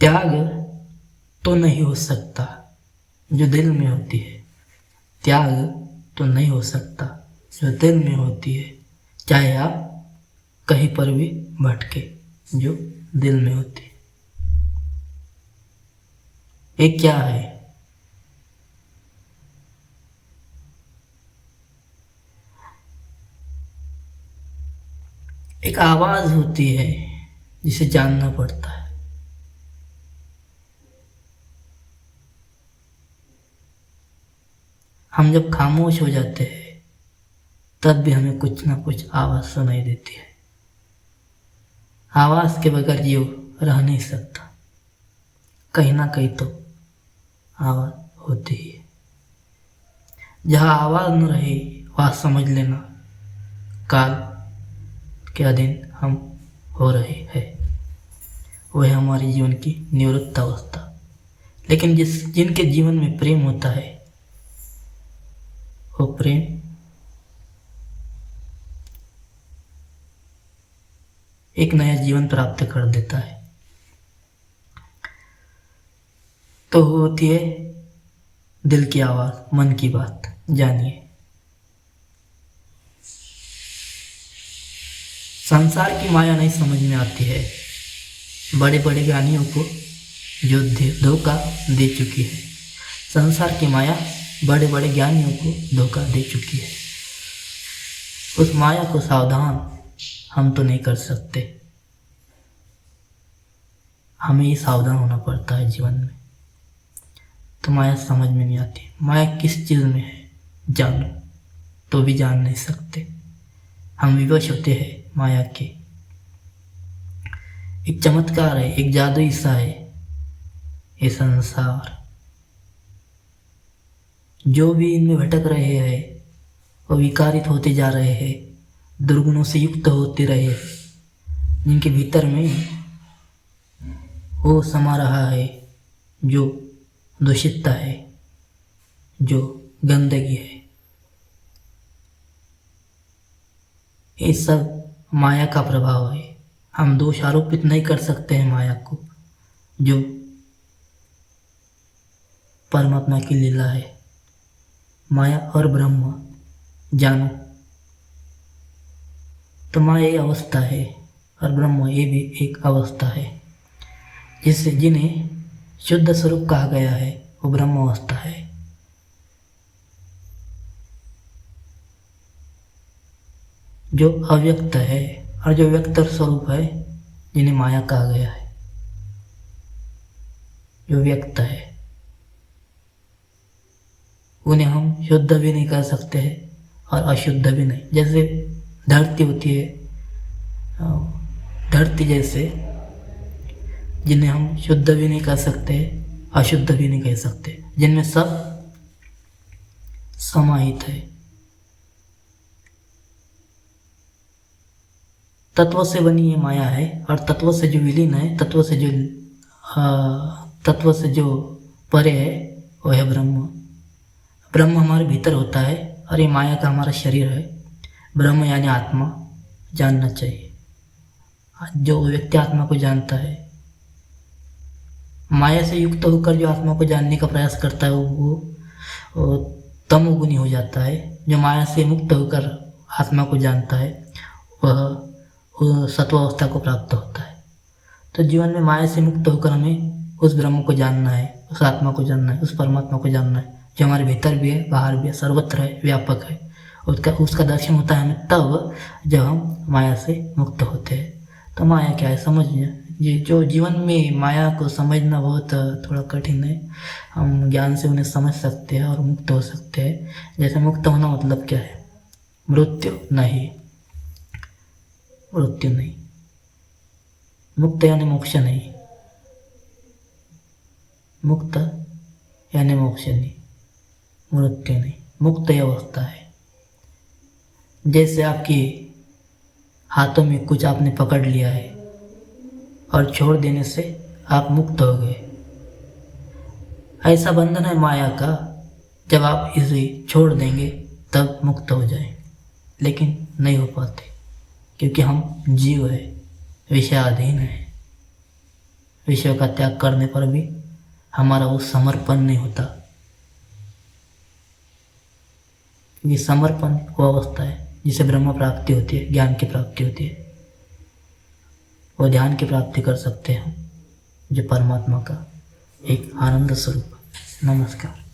त्याग तो नहीं हो सकता जो दिल में होती है, त्याग तो नहीं हो सकता जो दिल में होती है, चाहे आप कहीं पर भी भटके, जो दिल में होती है। ये क्या है? एक आवाज होती है जिसे जानना पड़ता है। हम जब खामोश हो जाते हैं तब भी हमें कुछ ना कुछ आवाज सुनाई देती है। आवाज के बगैर जीव रह नहीं सकता, कहीं ना कहीं तो आवाज होती ही है। जहाँ आवाज न रहे वहाँ समझ लेना काल के अधीन हम हो रहे हैं। वह हमारे जीवन की निवृत्त अवस्था। लेकिन जिनके जीवन में प्रेम होता है, वो प्रेम एक नया जीवन प्राप्त कर देता है। तो होती है दिल की आवाज, मन की बात। जानिए, संसार की माया नहीं समझ में आती है बड़े बड़े ज्ञानियों को जो धोखा दे चुकी है। संसार की माया बड़े बड़े ज्ञानियों को धोखा दे चुकी है। उस माया को सावधान हम तो नहीं कर सकते, हमें ही सावधान होना पड़ता है जीवन में। तो माया समझ में नहीं आती। माया किस चीज़ में है जानो तो भी जान नहीं सकते। हम विवश होते हैं माया के। एक चमत्कार है, एक जादुई सा है ये संसार। जो भी इनमें भटक रहे हैं वो विकारित होते जा रहे हैं, दुर्गुणों से युक्त होते रहे हैं। जिनके भीतर में वो समा रहा है जो दूषितता है, जो गंदगी है। ये सब माया का प्रभाव है। हम दोष आरोपित नहीं कर सकते हैं माया को, जो परमात्मा की लीला है। माया और ब्रह्म जानो तो माया ये अवस्था है और ब्रह्म ये भी एक अवस्था है। जिन्हें शुद्ध स्वरूप कहा गया है वो ब्रह्म अवस्था है। जो अव्यक्त है और जो व्यक्त स्वरूप है जिन्हें माया कहा गया है। जो व्यक्त है उन्हें हम शुद्ध भी नहीं कर सकते हैं और अशुद्ध भी नहीं। जैसे धरती होती है, धरती जैसे जिन्हें हम शुद्ध भी नहीं कर सकते, अशुद्ध भी नहीं कह सकते, जिनमें सब समाहित है। तत्व से बनी ये माया है और तत्व से जो विलीन है, तत्व से जो परे है वो है ब्रह्म। ब्रह्म हमारे भीतर होता है और ये माया का हमारा शरीर है। ब्रह्म यानी आत्मा जानना चाहिए। जो व्यक्ति आत्मा को जानता है, माया से युक्त होकर जो आत्मा को जानने का प्रयास करता है वो तमोगुणी हो जाता है। जो माया से मुक्त होकर आत्मा को जानता है वह सत्वावस्था को प्राप्त होता है। तो जीवन में माया से मुक्त होकर हमें उस ब्रह्म को जानना है, उस आत्मा को जानना है, उस परमात्मा को जानना है जो हमारे भीतर भी है, बाहर भी है, सर्वत्र है, व्यापक है। उसका दर्शन होता है हमें तब जब हम माया से मुक्त होते हैं। तो माया क्या है समझिए। ये जो जीवन में माया को समझना बहुत थोड़ा कठिन है। हम ज्ञान से उन्हें समझ सकते हैं और मुक्त हो सकते हैं। जैसे मुक्त होना मतलब क्या है? मृत्यु नहीं, मृत्यु नहीं। मुक्त यानी मोक्ष नहीं, मुक्त यानी मोक्ष नहीं, मृत्यु नहीं। मुक्त अवस्था है। जैसे आपके हाथों में कुछ आपने पकड़ लिया है और छोड़ देने से आप मुक्त हो गए। ऐसा बंधन है माया का, जब आप इसे छोड़ देंगे तब मुक्त हो जाए, लेकिन नहीं हो पाते क्योंकि हम जीव है, विषयाधीन है। विषयों का त्याग करने पर भी हमारा वो समर्पण नहीं होता। ये समर्पण वो अवस्था है जिसे ब्रह्म प्राप्ति होती है, ज्ञान की प्राप्ति होती है। वो ध्यान की प्राप्ति कर सकते हैं जो परमात्मा का एक आनंद स्वरूप। नमस्कार।